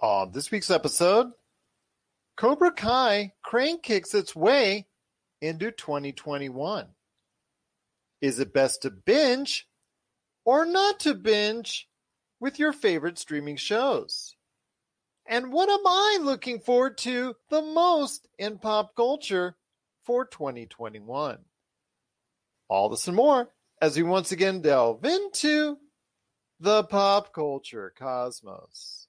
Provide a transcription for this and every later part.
On this week's episode, Cobra Kai crane kicks its way into 2021. Is it best to binge or not to binge with your favorite streaming shows? And what am I looking forward to the most in pop culture for 2021? All this and more as we once again delve into the pop culture cosmos.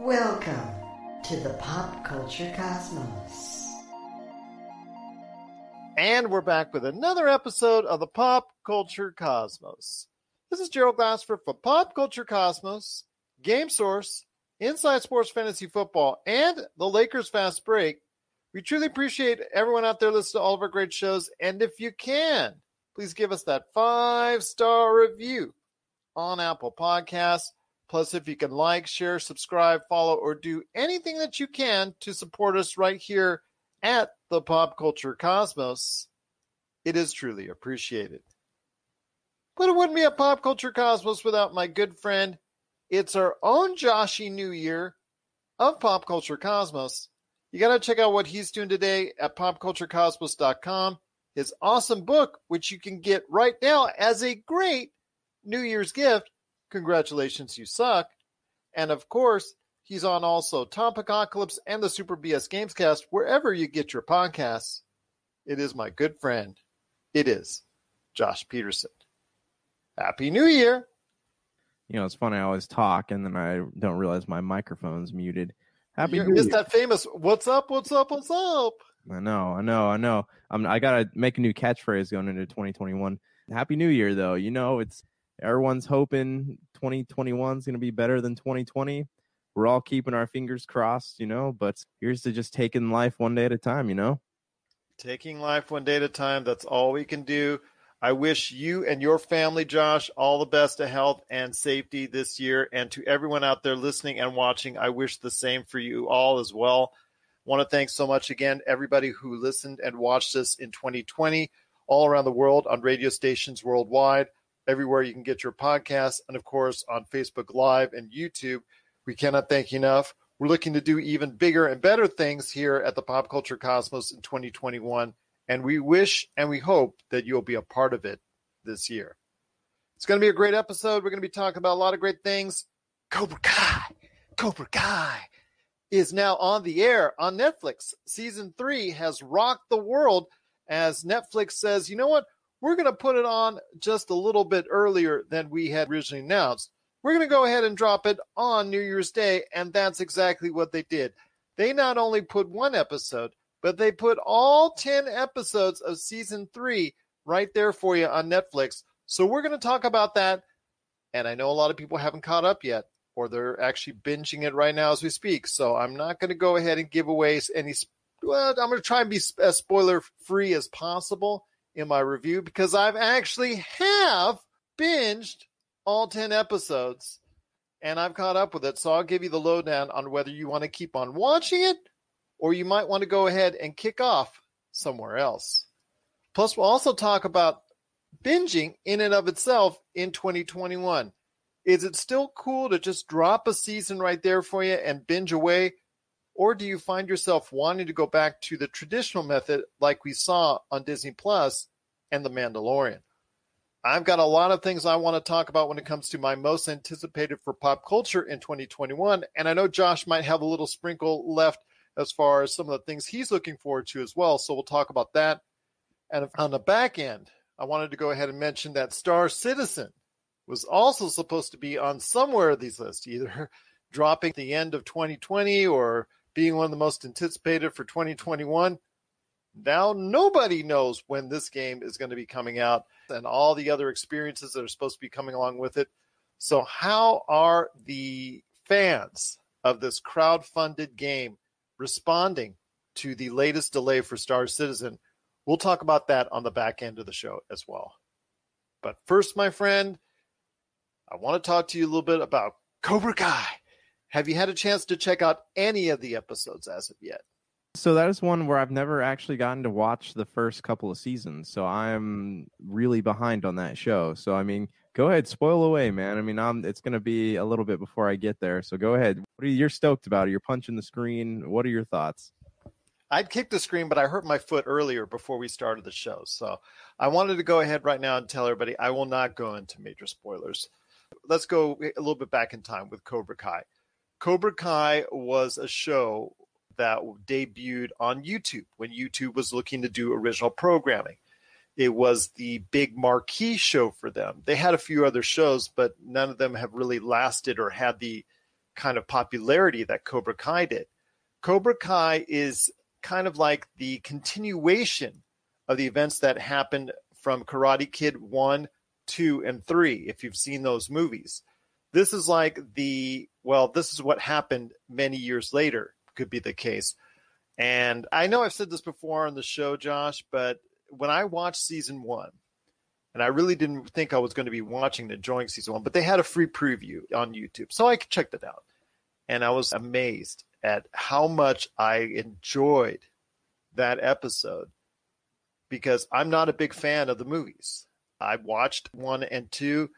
Welcome to the Pop Culture Cosmos. And we're back with another episode of the Pop Culture Cosmos. This is Gerald Glassford for Pop Culture Cosmos, Game Source, Inside Sports Fantasy Football, and the Lakers Fast Break. We truly appreciate everyone out there listening to all of our great shows. And if you can, please give us that 5-star review on Apple Podcasts. Plus, if you can like, share, subscribe, follow, or do anything that you can to support us right here at the Pop Culture Cosmos, it is truly appreciated. But it wouldn't be a Pop Culture Cosmos without my good friend. It's our own Joshy New Year of Pop Culture Cosmos. You got to check out what he's doing today at popculturecosmos.com. His awesome book, which you can get right now as a great New Year's gift. Congratulations, You Suck. And of course, he's on also Topicocalypse and the Super BS Gamescast, wherever you get your podcasts. It is my good friend. It is Josh Peterson. Happy New Year. You know, it's funny, I always talk and then I don't realize my microphone's muted. Happy New Year. Missed that famous, what's up, what's up, what's up? I know. I got to make a new catchphrase going into 2021. Happy New Year, though. You know, everyone's hoping 2021 is going to be better than 2020. We're all keeping our fingers crossed, you know, but here's to just taking life one day at a time, you know? Taking life one day at a time. That's all we can do. I wish you and your family, Josh, all the best of health and safety this year. And to everyone out there listening and watching, I wish the same for you all as well. I want to thank so much again, everybody who listened and watched us in 2020, all around the world on radio stations worldwide. Everywhere you can get your podcasts, and of course on Facebook Live and YouTube. We cannot thank you enough. We're looking to do even bigger and better things here at the Pop Culture Cosmos in 2021, and we wish and we hope that you'll be a part of it this year. It's going to be a great episode. We're going to be talking about a lot of great things. Cobra Kai is now on the air on Netflix. Season 3 has rocked the world as Netflix says, you know what? We're going to put it on just a little bit earlier than we had originally announced. We're going to go ahead and drop it on New Year's Day, and that's exactly what they did. They not only put one episode, but they put all 10 episodes of Season 3 right there for you on Netflix. So we're going to talk about that, and I know a lot of people haven't caught up yet, or they're actually binging it right now as we speak. So I'm not going to go ahead and give away any – well, I'm going to try and be as spoiler-free as possible in my review, because I've actually have binged all 10 episodes and I've caught up with it. So I'll give you the lowdown on whether you want to keep on watching it or you might want to go ahead and kick off somewhere else. Plus, we'll also talk about binging in and of itself in 2021. Is it still cool to just drop a season right there for you and binge away? Or do you find yourself wanting to go back to the traditional method like we saw on Disney Plus and The Mandalorian? I've got a lot of things I want to talk about when it comes to my most anticipated for pop culture in 2021. And I know Josh might have a little sprinkle left as far as some of the things he's looking forward to as well. So we'll talk about that. And on the back end, I wanted to go ahead and mention that Star Citizen was also supposed to be on somewhere of these lists, either dropping at the end of 2020 or being one of the most anticipated for 2021. Now nobody knows when this game is going to be coming out and all the other experiences that are supposed to be coming along with it. So how are the fans of this crowd-funded game responding to the latest delay for Star Citizen? We'll talk about that on the back end of the show as well. But first, my friend, I want to talk to you a little bit about Cobra Kai. Have you had a chance to check out any of the episodes as of yet? So that is one where I've never actually gotten to watch the first couple of seasons. So I'm really behind on that show. So, I mean, Go ahead, spoil away, man. I mean, it's going to be a little bit before I get there, so go ahead. You're stoked about it. You're punching the screen. What are your thoughts? I'd kicked the screen, but I hurt my foot earlier before we started the show. So I wanted to go ahead right now and tell everybody I will not go into major spoilers. Let's go a little bit back in time with Cobra Kai. Cobra Kai was a show that debuted on YouTube when YouTube was looking to do original programming. It was the big marquee show for them. They had a few other shows, but none of them have really lasted or had the kind of popularity that Cobra Kai did. Cobra Kai is kind of like the continuation of the events that happened from Karate Kid 1, 2, and 3, if you've seen those movies. This is like this is what happened many years later, could be the case. And I know I've said this before on the show, Josh, but when I watched season 1, and I really didn't think I was going to be watching and enjoying season 1, but they had a free preview on YouTube, so I checked it out. And I was amazed at how much I enjoyed that episode, because I'm not a big fan of the movies. I watched 1 and 2.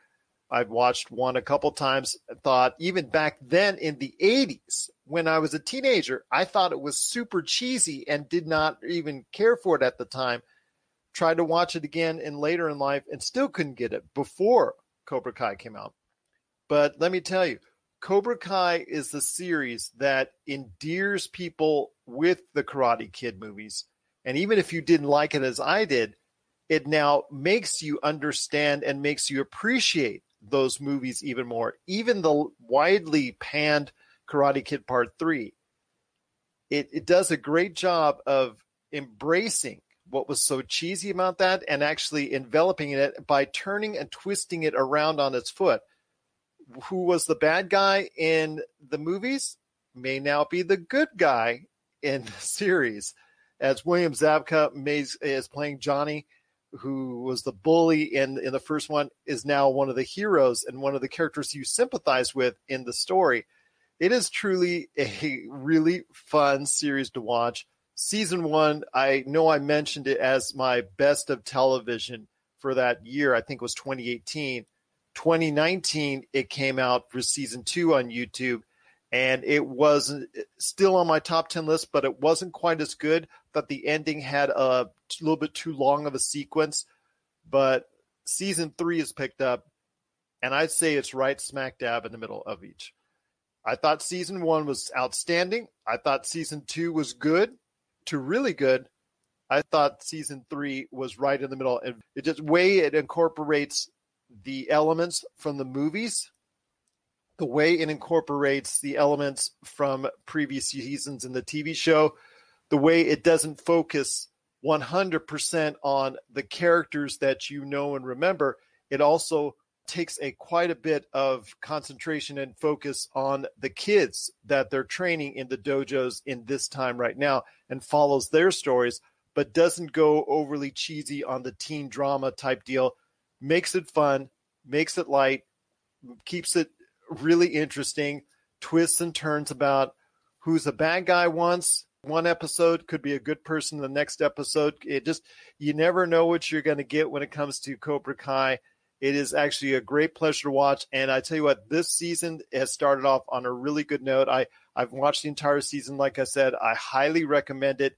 I've watched 1 a couple times. I thought even back then in the 80s, when I was a teenager, I thought it was super cheesy and did not even care for it at the time. Tried to watch it again and later in life and still couldn't get it before Cobra Kai came out. But let me tell you, Cobra Kai is the series that endears people with the Karate Kid movies. And even if you didn't like it as I did, it now makes you understand and makes you appreciate those movies even more. Even the widely panned Karate Kid Part 3, it does a great job of embracing what was so cheesy about that and actually enveloping it by turning and twisting it around on its foot. Who was the bad guy in the movies may now be the good guy in the series, as William Zabka is playing Johnny, who was the bully in the first one, is now one of the heroes and one of the characters you sympathize with in the story. It is truly a really fun series to watch. Season 1, I know I mentioned it as my best of television for that year. I think it was 2018. 2019, it came out for season 2 on YouTube, and it was still on my top 10 list, but it wasn't quite as good. Thought the ending had a little bit too long of a sequence, but season 3 is picked up, and I'd say it's right smack dab in the middle of each. I thought season 1 was outstanding. I thought season 2 was good to really good. I thought season 3 was right in the middle, and it just way it incorporates the elements from the movies, the way it incorporates the elements from previous seasons in the TV show, the way it doesn't focus 100% on the characters that you know and remember. It also takes quite a bit of concentration and focus on the kids that they're training in the dojos in this time right now and follows their stories, but doesn't go overly cheesy on the teen drama type deal. Makes it fun, makes it light, keeps it really interesting, twists and turns about who's a bad guy once. One episode could be a good person the next episode. You never know what you're going to get when it comes to Cobra Kai. It is actually a great pleasure to watch. And I tell you what, this season has started off on a really good note. I've watched the entire season. Like I said, I highly recommend it.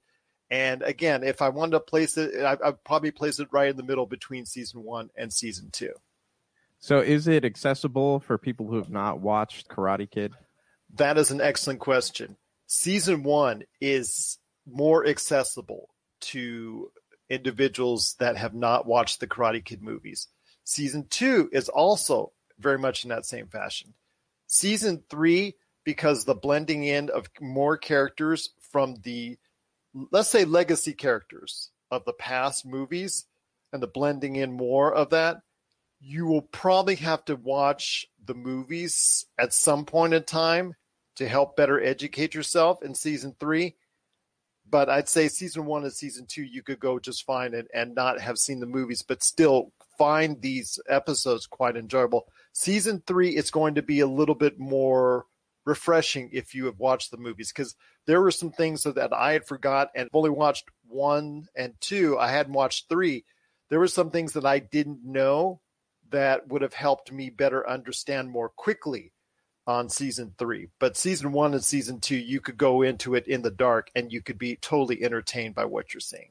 And again, if I wanted to place it, I'd probably place it right in the middle between season 1 and season 2. So is it accessible for people who have not watched Karate Kid? That is an excellent question. Season 1 is more accessible to individuals that have not watched the Karate Kid movies. Season 2 is also very much in that same fashion. Season 3, because the blending in of more characters from the, let's say, legacy characters of the past movies and the blending in more of that, you will probably have to watch the movies at some point in time to help better educate yourself in season 3. But I'd say season 1 and season 2, you could go just fine and not have seen the movies, but still find these episodes quite enjoyable. Season 3, it's going to be a little bit more refreshing if you have watched the movies, because there were some things that I had forgot and only watched 1 and 2. I hadn't watched 3. There were some things that I didn't know that would have helped me better understand more quickly on season 3. But season 1 and season 2, you could go into it in the dark and you could be totally entertained by what you're seeing.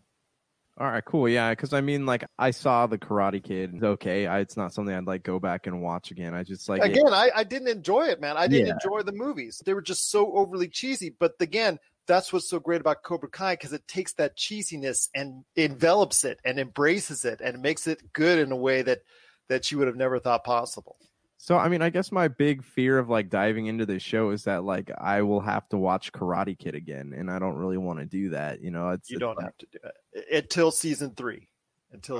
All right, cool. Yeah, because I mean, like, I saw The Karate Kid. Okay, it's not something I'd like go back and watch again. I just like I didn't enjoy it, man. I didn't enjoy the movies. They were just so overly cheesy. But again, that's what's so great about Cobra Kai, because it takes that cheesiness and envelops it and embraces it and makes it good in a way that you would have never thought possible. So, I mean, I guess my big fear of like diving into this show is that like I will have to watch Karate Kid again, and I don't really want to do that. You know, you don't have to do it until season 3.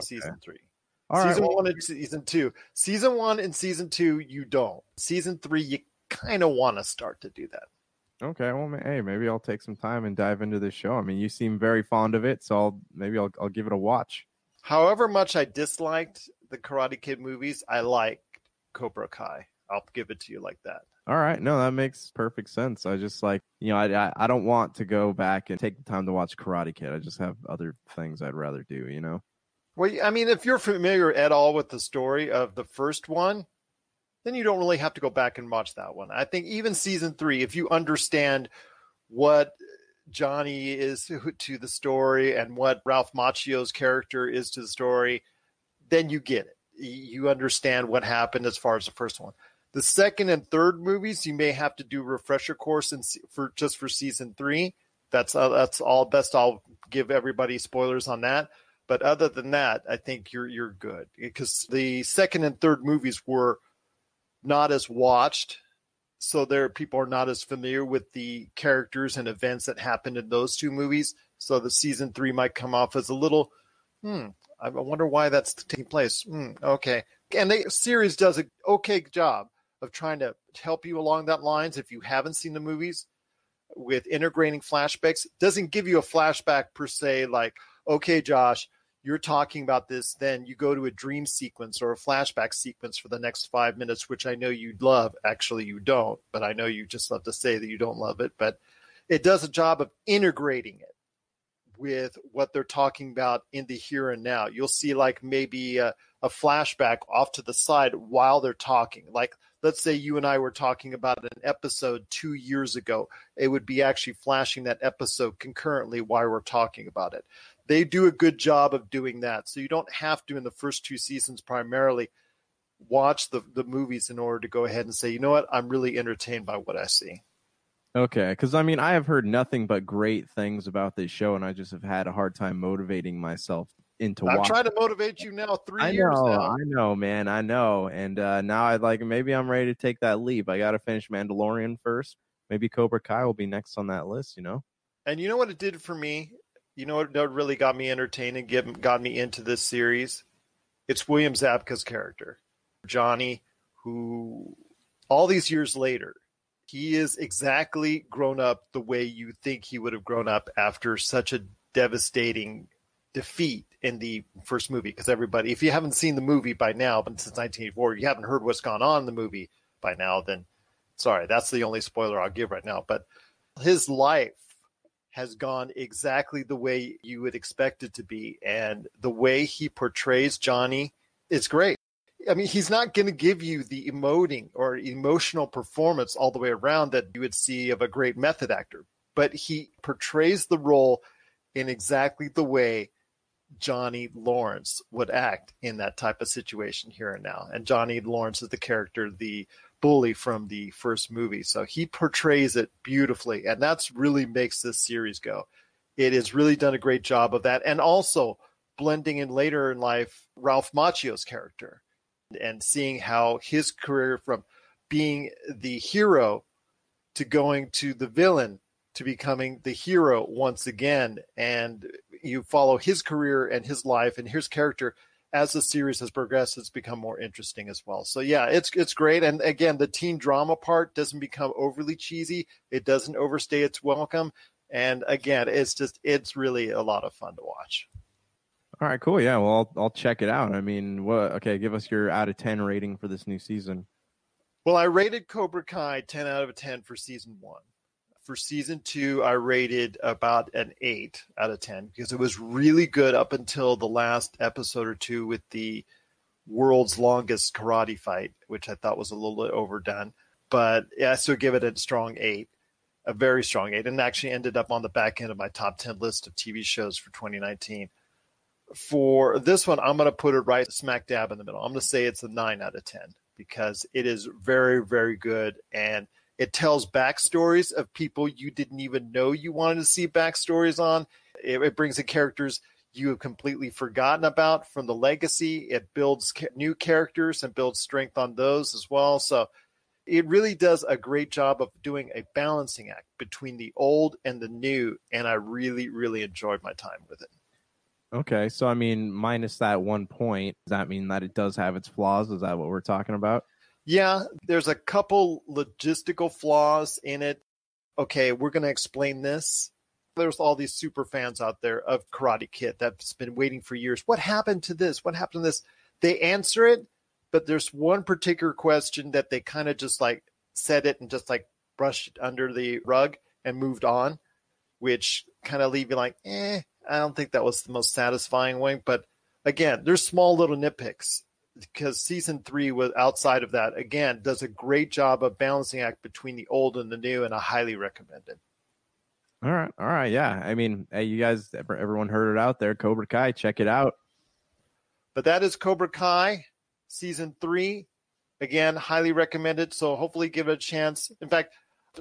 Season 3. All season right, 1 and season 2. Season 1 and season 2, you don't. Season 3, you kind of want to start to do that. Okay, well, hey, maybe I'll take some time and dive into this show. I mean, you seem very fond of it, so I'll give it a watch. However much I disliked the Karate Kid movies, I liked Cobra Kai. I'll give it to you like that. All right, no, that makes perfect sense. I just like, you know, I don't want to go back and take the time to watch Karate Kid. I just have other things I'd rather do, you know? Well, I mean, if you're familiar at all with the story of the first one, then you don't really have to go back and watch that one. I think even season 3, if you understand what Johnny is to the story and what Ralph Macchio's character is to the story, then you get it. You understand what happened as far as the first one. The second and third movies, you may have to do a refresher course for season 3. That's all. Best I'll give everybody spoilers on that. But other than that, I think you're good, because the second and third movies were not as watched, so people are not as familiar with the characters and events that happened in those 2 movies. So the season 3 might come off as a little, I wonder why that's taking place. Okay. And the series does an okay job of trying to help you along that lines if you haven't seen the movies, with integrating flashbacks. Doesn't give you a flashback per se, like, okay, Josh, you're talking about this, then you go to a dream sequence or a flashback sequence for the next 5 minutes, which I know you'd love. Actually, you don't, but I know you just love to say that you don't love it. But it does a job of integrating it with what they're talking about in the here and now. You'll see like maybe a flashback off to the side while they're talking. Like, let's say you and I were talking about an episode 2 years ago. It would be actually flashing that episode concurrently while we're talking about it. They do a good job of doing that. So you don't have to, in the first 2 seasons primarily, watch the movies in order to go ahead and say, you know what, I'm really entertained by what I see. Okay, because I mean, I have heard nothing but great things about this show, and I just have had a hard time motivating myself into watching. I'm trying to motivate you now 3 years now. I know, man, I know. And now maybe I'm ready to take that leap. I got to finish Mandalorian first. Maybe Cobra Kai will be next on that list, you know? And you know what it did for me? You know what really got me entertained and got me into this series? It's William Zabka's character, Johnny, who all these years later, he is exactly grown up the way you think he would have grown up after such a devastating defeat in the first movie. Because everybody, if you haven't seen the movie by now, but since 1984, you haven't heard what's gone on in the movie by now, then sorry, that's the only spoiler I'll give right now. But his life has gone exactly the way you would expect it to be. And the way he portrays Johnny is great. I mean, he's not going to give you the emoting or emotional performance all the way around that you would see of a great method actor, but he portrays the role in exactly the way Johnny Lawrence would act in that type of situation here and now. And Johnny Lawrence is the character, the bully from the first movie. So he portrays it beautifully, and that's really makes this series go. It has really done a great job of that. And also blending in later in life, Ralph Macchio's character, and seeing how his career from being the hero to going to the villain to becoming the hero once again. And you follow his career and his life and his character as the series has progressed. It's become more interesting as well. So yeah, it's great. And again, the teen drama part doesn't become overly cheesy. It doesn't overstay its welcome. And again, it's really a lot of fun to watch. All right, cool. Yeah, well, I'll check it out. I mean, okay, give us your out of 10 rating for this new season. Well, I rated Cobra Kai 10 out of 10 for season 1. For season 2, I rated about an 8 out of 10 because it was really good up until the last episode or two with the world's longest karate fight, which I thought was a little bit overdone. But yeah, I still give it a strong 8, a very strong 8, and actually ended up on the back end of my top 10 list of TV shows for 2019. For this one, I'm going to put it right smack dab in the middle. I'm going to say it's a 9 out of 10 because it is very, very good. And it tells backstories of people you didn't even know you wanted to see backstories on. It brings in characters you have completely forgotten about from the legacy. It builds new characters and builds strength on those as well. So it really does a great job of doing a balancing act between the old and the new. And I really, really enjoyed my time with it. Okay, so I mean, minus that 1 point, does that mean that it does have its flaws? Is that what we're talking about? Yeah, there's a couple logistical flaws in it. Okay, we're going to explain this. There's all these super fans out there of Karate Kid that's been waiting for years. What happened to this? What happened to this? They answer it, but there's one particular question that they kind of just like said it and just like brushed it under the rug and moved on, which kind of leave you like, I don't think that was the most satisfying way. But again, there's small little nitpicks because season 3 was outside of that. Again, does a great job of balancing act between the old and the new, and I highly recommend it. All right, yeah. I mean, hey, you guys, everyone heard it out there. Cobra Kai, check it out. But that is Cobra Kai season 3. Again, highly recommended. So hopefully give it a chance. In fact,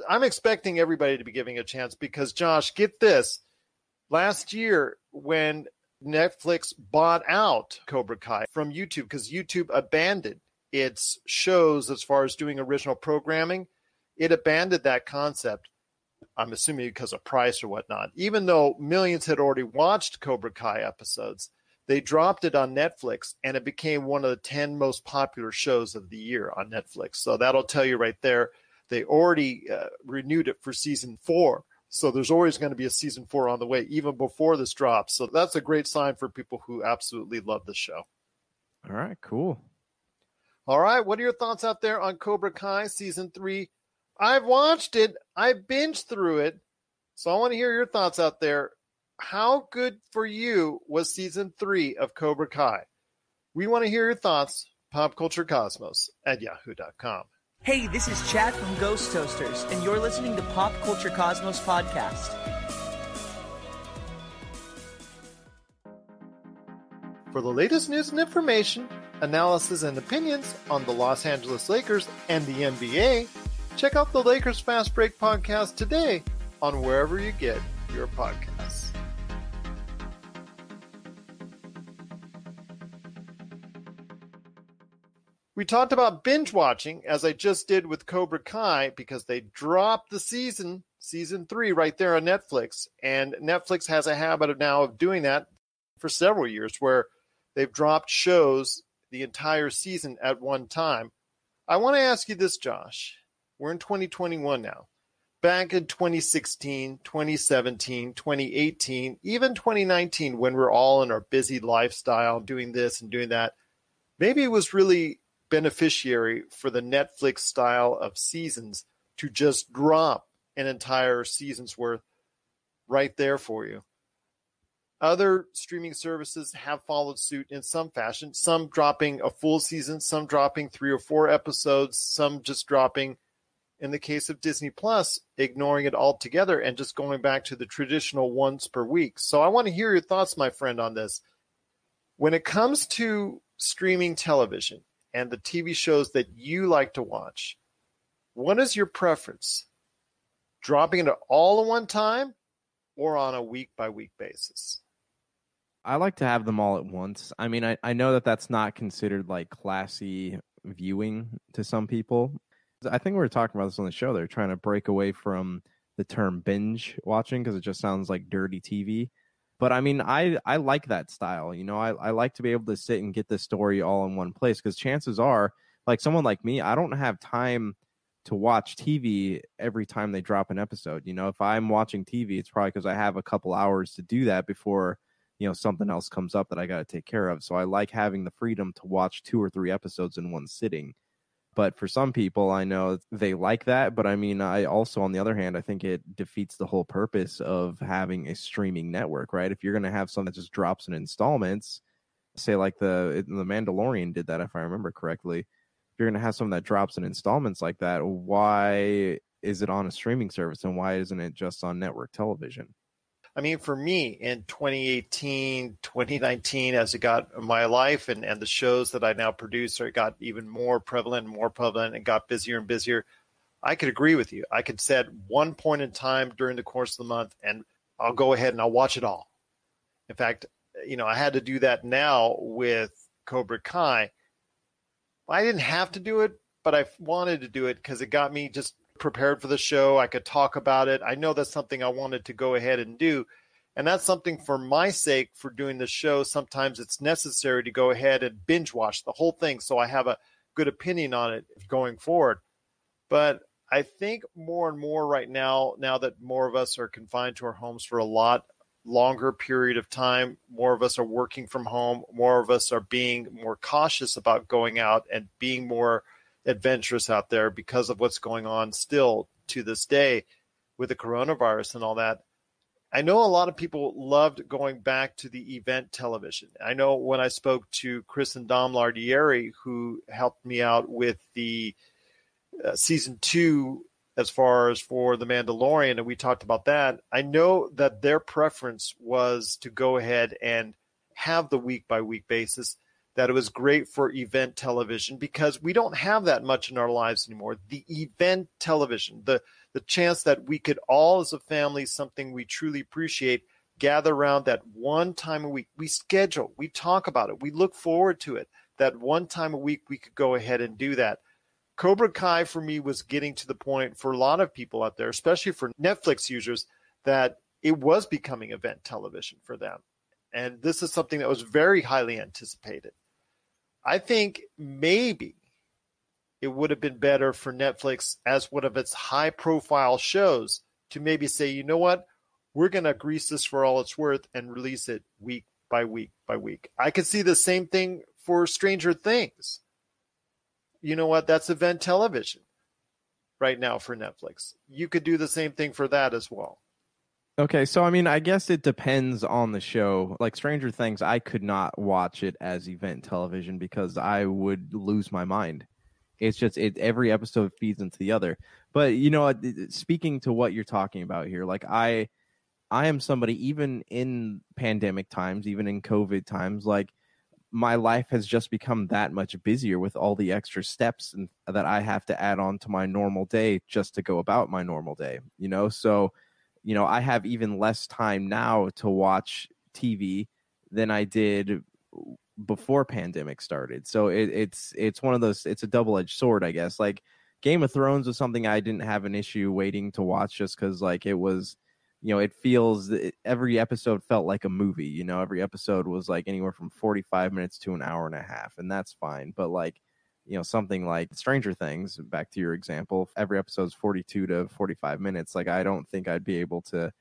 I'm expecting everybody to be giving it a chance because, Josh, get this. Last year, when Netflix bought out Cobra Kai from YouTube, because YouTube abandoned its shows as far as doing original programming, it abandoned that concept, I'm assuming because of price or whatnot. Even though millions had already watched Cobra Kai episodes, they dropped it on Netflix, and it became one of the 10 most popular shows of the year on Netflix. So that'll tell you right there, they already renewed it for season 4. So there's always going to be a season 4 on the way, even before this drops. So that's a great sign for people who absolutely love the show. All right, cool. All right, what are your thoughts out there on Cobra Kai season 3? I've watched it. I binged through it. So I want to hear your thoughts out there. How good for you was season 3 of Cobra Kai? We want to hear your thoughts. PopCultureCosmos@yahoo.com. Hey, this is Chad from Ghost Toasters, and you're listening to Pop Culture Cosmos Podcast. For the latest news and information, analysis and opinions on the Los Angeles Lakers and the NBA, check out the Lakers Fast Break podcast today on wherever you get your podcasts. We talked about binge watching, as I just did with Cobra Kai, because they dropped the season 3 right there on Netflix. And Netflix has a habit of doing that for several years, where they've dropped shows the entire season at one time. I want to ask you this, Josh. We're in 2021 now. Back in 2016, 2017, 2018, even 2019, when we're all in our busy lifestyle, doing this and doing that, maybe it was really beneficiary for the Netflix style of seasons to just drop an entire season's worth right there for you. Other streaming services have followed suit in some fashion, some dropping a full season, some dropping 3 or 4 episodes, some just dropping, in the case of Disney Plus, ignoring it altogether and just going back to the traditional once per week. So I want to hear your thoughts, my friend, on this. When it comes to streaming television and the TV shows that you like to watch, what is your preference? Dropping it all at one time or on a week-by-week basis? I like to have them all at once. I mean, I know that that's not considered like classy viewing to some people. I think we were talking about this on the show. They're trying to break away from the term binge watching because it just sounds like dirty TV. But I mean, I like that style. You know, I like to be able to sit and get the story all in one place because chances are, like someone like me, I don't have time to watch TV every time they drop an episode. You know, if I'm watching TV, it's probably because I have a couple hours to do that before, you know, something else comes up that I got to take care of. So I like having the freedom to watch 2 or 3 episodes in one sitting. But for some people, I know they like that. But I mean, I also, on the other hand, I think it defeats the whole purpose of having a streaming network, right? If you're going to have something that just drops in installments, say like the Mandalorian did that, if I remember correctly. If you're going to have something that drops in installments like that, why is it on a streaming service and why isn't it just on network television? I mean, for me in 2018, 2019, as it got my life and the shows that I now produce are got even more prevalent and got busier and busier. I could agree with you. I could set one point in time during the course of the month and I'll go ahead and I'll watch it all. In fact, I had to do that now with Cobra Kai. I didn't have to do it, but I wanted to do it because it got me just prepared for the show. I could talk about it. I know that's something I wanted to go ahead and do. And that's something for my sake for doing the show. Sometimes it's necessary to go ahead and binge watch the whole thing so I have a good opinion on it going forward. But I think more and more right now that more of us are confined to our homes for a lot longer period of time, more of us are working from home, more of us are being more cautious about going out and being more adventurous out there because of what's going on still to this day with the coronavirus and all that. I know a lot of people loved going back to the event television. I know when I spoke to Chris and Dom Lardieri, who helped me out with the season 2 as far as for The Mandalorian, and we talked about that, I know that their preference was to go ahead and have the week-by-week basis, that it was great for event television because we don't have that much in our lives anymore. The event television, the chance that we could all as a family, something we truly appreciate, gather around that one time a week. We schedule, we talk about it, we look forward to it. That one time a week we could go ahead and do that. Cobra Kai for me was getting to the point for a lot of people out there, especially for Netflix users, that it was becoming event television for them. And this is something that was very highly anticipated. I think maybe it would have been better for Netflix as one of its high-profile shows to maybe say, you know what, we're going to grease this for all it's worth and release it week by week by week. I could see the same thing for Stranger Things. You know what? That's event television right now for Netflix. You could do the same thing for that as well. Okay, so I mean, I guess it depends on the show. Like Stranger Things, I could not watch it as event television because I would lose my mind. It's just every episode feeds into the other. But speaking to what you're talking about here, like I am somebody, even in pandemic times, even in COVID times, like my life has just become that much busier with all the extra steps that I have to add on to my normal day just to go about my normal day, So, I have even less time now to watch TV than I did before pandemic started. So it's one of those, it's a double-edged sword, I guess. Like Game of Thrones was something I didn't have an issue waiting to watch just because like it was, it feels, every episode felt like a movie, every episode was like anywhere from 45 minutes to an hour and a half, and that's fine. But like, something like Stranger Things, back to your example, every episode's 42 to 45 minutes. Like, I don't think I'd be able to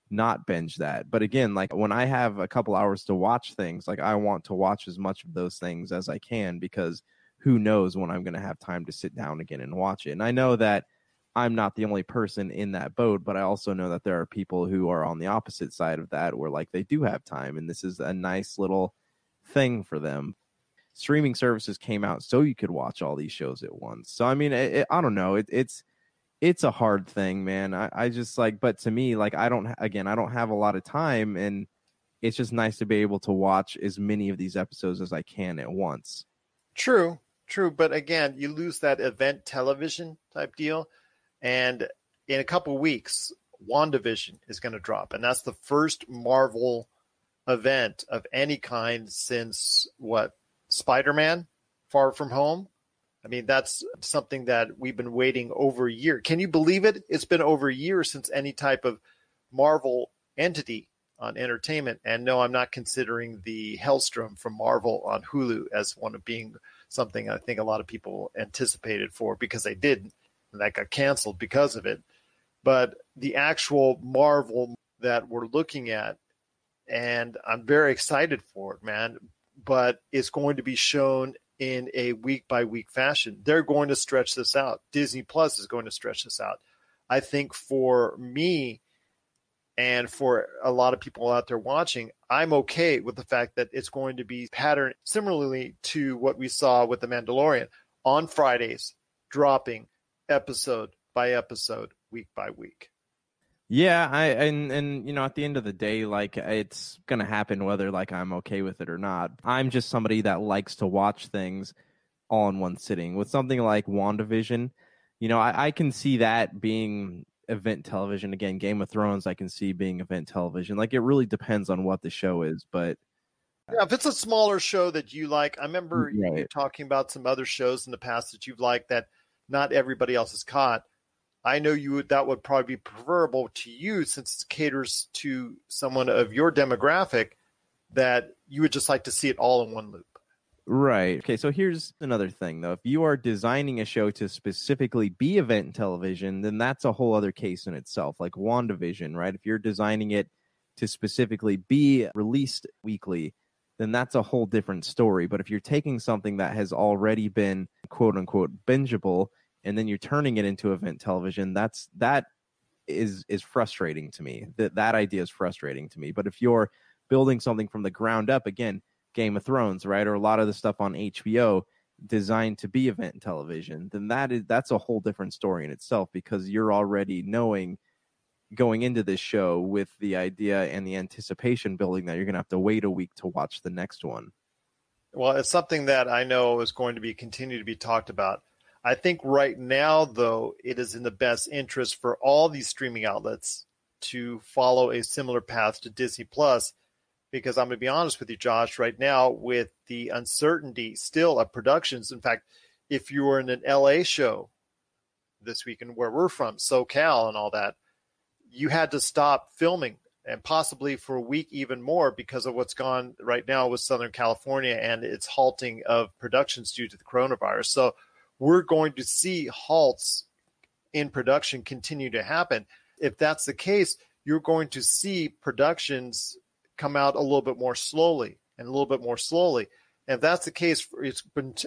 not binge that. But again, like when I have a couple hours to watch things, like I want to watch as much of those things as I can because who knows when I'm going to have time to sit down again and watch it. And I know that I'm not the only person in that boat, but I also know that there are people who are on the opposite side of that where like they do have time and this is a nice little thing for them. Streaming services came out so you could watch all these shows at once. So, I mean, I don't know. It's a hard thing, man. I just like, but to me, like, I don't have a lot of time, and it's just nice to be able to watch as many of these episodes as I can at once. True. But again, you lose that event television type deal. And in a couple of weeks, WandaVision is going to drop. And that's the first Marvel event of any kind since Spider-Man Far From Home. I mean, that's something that we've been waiting over a year. Can you believe it? It's been over a year since any type of Marvel entity on entertainment. And no, I'm not considering the Hellstrom from Marvel on Hulu as one of being something I think a lot of people anticipated for because they didn't. And that got canceled because of it. But the actual Marvel that we're looking at, and I'm very excited for it, man, but it's going to be shown in a week-by-week fashion. They're going to stretch this out. Disney Plus is going to stretch this out. I think for me, And for a lot of people out there watching, I'm okay with the fact that it's going to be patterned similarly to what we saw with The Mandalorian on Fridays, dropping episode by episode, week by week. Yeah, and you know, at the end of the day, like, it's gonna happen whether like I'm okay with it or not. I'm just somebody that likes to watch things all in one sitting. With something like WandaVision, you know, I can see that being event television. Again, Game of Thrones, I can see being event television. Like, it really depends on what the show is, but yeah, if it's a smaller show that you like, I remember right. you talking about some other shows in the past that you've liked that not everybody else has caught. I know that would probably be preferable to you, since it caters to someone of your demographic, that you would just like to see it all in one loop. Right. Okay, so here's another thing, though. If you are designing a show to specifically be event television, then that's a whole other case in itself, like WandaVision, right? If you're designing it to specifically be released weekly, then that's a whole different story. But if you're taking something that has already been quote-unquote bingeable, and then you're turning it into event television, that is frustrating to me. That idea is frustrating to me. But if you're building something from the ground up, again, Game of Thrones, right, or a lot of the stuff on HBO designed to be event television, then that's a whole different story in itself, because you're already knowing going into this show with the idea and the anticipation building that you're going to have to wait a week to watch the next one. Well, it's something that I know is going to continue to be talked about. I think right now, though, it is in the best interest for all these streaming outlets to follow a similar path to Disney Plus, because I'm going to be honest with you, Josh, right now, with the uncertainty still of productions. In fact, if you were in an LA show this weekend, where we're from, SoCal and all that, you had to stop filming, and possibly for a week even more, because of what's gone right now with Southern California and its halting of productions due to the coronavirus. So we're going to see halts in production continue to happen. If that's the case, you're going to see productions come out a little bit more slowly and a little bit more slowly. And if that's the case,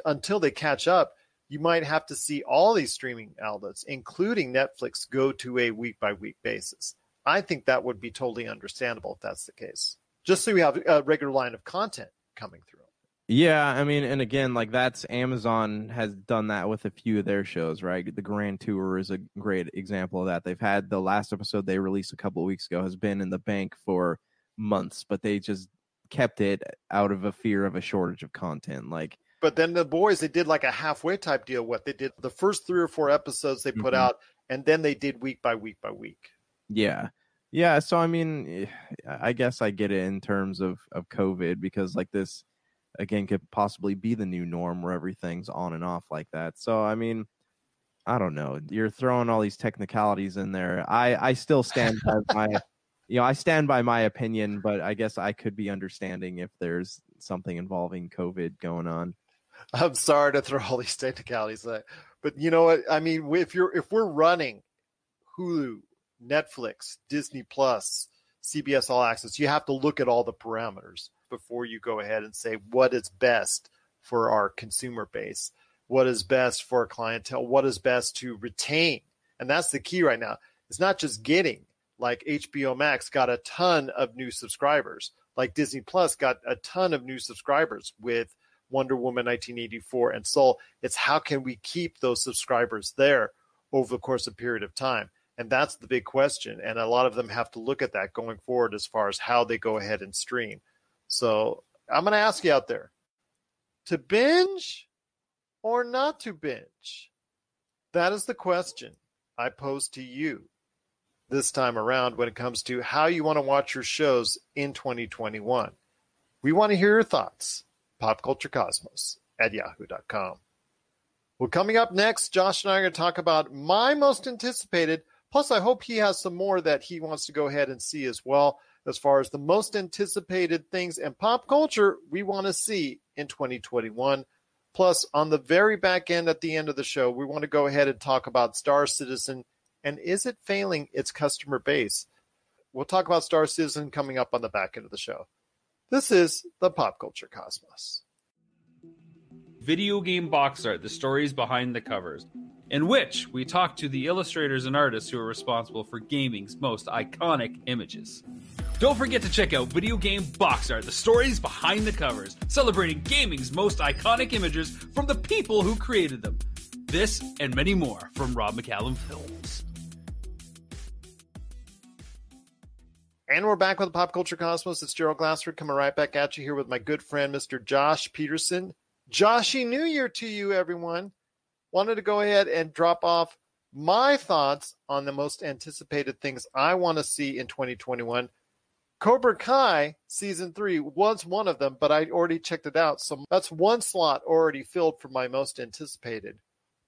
until they catch up, you might have to see all these streaming outlets, including Netflix, go to a week-by-week basis. I think that would be totally understandable if that's the case, just so we have a regular line of content coming through. Yeah, I mean, and again, like, that's Amazon has done that with a few of their shows, right? The Grand Tour is a great example of that. They've had the last episode they released a couple of weeks ago has been in the bank for months, but they just kept it out of a fear of a shortage of content. Like, but then the boys, they did like a halfway type deal. What they did, the first 3 or 4 episodes they put out, and then they did week by week by week. Yeah. Yeah. So, I mean, I guess I get it in terms of COVID, because like this, again, could possibly be the new norm where everything's on and off like that. So, I mean, I don't know. You're throwing all these technicalities in there. I still stand by my, I stand by my opinion, but I guess I could be understanding if there's something involving COVID going on. I'm sorry to throw all these technicalities in, but you know what? I mean, if we're running Hulu, Netflix, Disney Plus, CBS All Access, you have to look at all the parameters before you go ahead and say what is best for our consumer base, what is best for our clientele, what is best to retain. And that's the key right now. It's not just getting, like HBO Max got a ton of new subscribers, like Disney Plus got a ton of new subscribers with Wonder Woman 1984 and Soul. It's how can we keep those subscribers there over the course of a period of time? And that's the big question. And a lot of them have to look at that going forward as far as how they go ahead and stream. So I'm going to ask you out there, to binge or not to binge? That is the question I pose to you this time around when it comes to how you want to watch your shows in 2021. We want to hear your thoughts. popculturecosmos@yahoo.com. Well, coming up next, Josh and I are going to talk about my most anticipated, plus I hope he has some more that he wants to go ahead and see as well, as far as the most anticipated things in pop culture we want to see in 2021. Plus, on the very back end at the end of the show, we want to go ahead and talk about Star Citizen, and is it failing its customer base? We'll talk about Star Citizen coming up on the back end of the show. This is the Pop Culture Cosmos. Video game box art, the stories behind the covers. in which we talk to the illustrators and artists who are responsible for gaming's most iconic images. Don't forget to check out Video Game Box Art, the stories behind the covers, celebrating gaming's most iconic images from the people who created them. This and many more from Rob McCallum Films. And we're back with the Pop Culture Cosmos. It's Gerald Glassford coming right back at you here with my good friend, Mr. Josh Peterson. Joshy New Year to you, everyone. Wanted to go ahead and drop off my thoughts on the most anticipated things I want to see in 2021. Cobra Kai Season 3 was one of them, but I already checked it out. So that's one slot already filled for my most anticipated.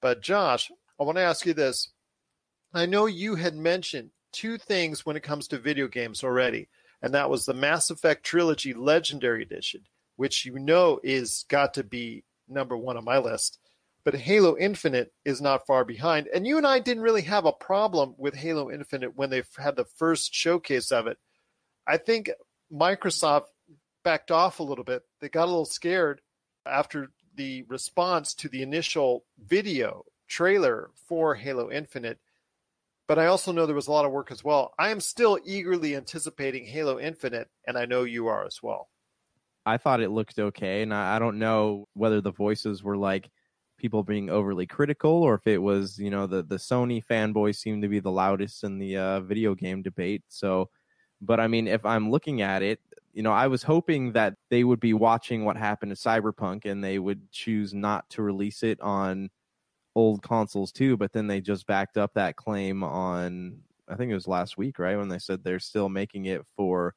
But Josh, I want to ask you this. I know you had mentioned two things when it comes to video games already, and that was the Mass Effect Trilogy Legendary Edition, which you know is got to be number one on my list. But Halo Infinite is not far behind. And you and I didn't really have a problem with Halo Infinite when they had the first showcase of it. I think Microsoft backed off a little bit. They got a little scared after the response to the initial video trailer for Halo Infinite. But I also know there was a lot of work as well. I am still eagerly anticipating Halo Infinite, and I know you are as well. I thought it looked okay, and I don't know whether the voices were like people being overly critical or if it was, the Sony fanboys seemed to be the loudest in the video game debate. So, but I mean, if I'm looking at it, I was hoping that they would be watching what happened to Cyberpunk and they would choose not to release it on old consoles too, but then they just backed up that claim on, I think it was last week, right, when they said they're still making it for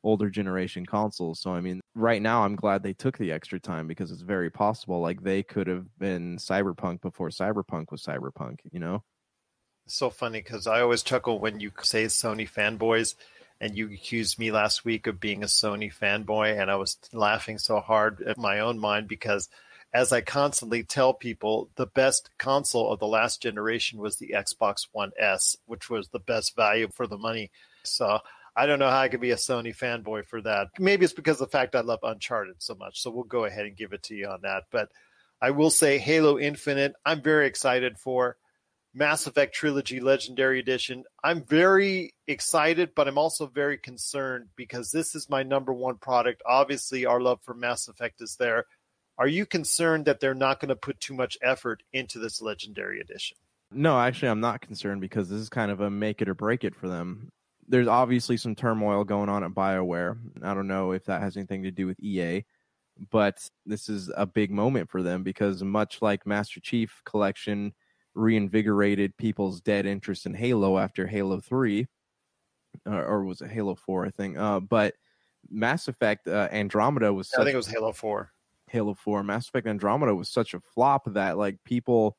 older generation consoles. So I mean, right now I'm glad they took the extra time because it's very possible like they could have been Cyberpunk before Cyberpunk was Cyberpunk. It's so funny because I always chuckle when you say Sony fanboys, and you accused me last week of being a Sony fanboy, and I was laughing so hard at my own mind because, as I constantly tell people, the best console of the last generation was the Xbox One S, which was the best value for the money. So I don't know how I could be a Sony fanboy for that. Maybe it's because of the fact I love Uncharted so much. So we'll go ahead and give it to you on that. But I will say Halo Infinite, I'm very excited for. Mass Effect Trilogy Legendary Edition, I'm very excited, but I'm also very concerned because this is my number one product. Obviously, our love for Mass Effect is there. Are you concerned that they're not going to put too much effort into this Legendary Edition? No, actually, I'm not concerned because this is kind of a make it or break it for them. There's obviously some turmoil going on at BioWare. I don't know if that has anything to do with EA, but this is a big moment for them because much like Master Chief Collection reinvigorated people's dead interest in Halo after Halo 3, or was it Halo 4, I think. But Mass Effect Andromeda was I think it was Halo 4. Halo 4. Mass Effect Andromeda was such a flop that like people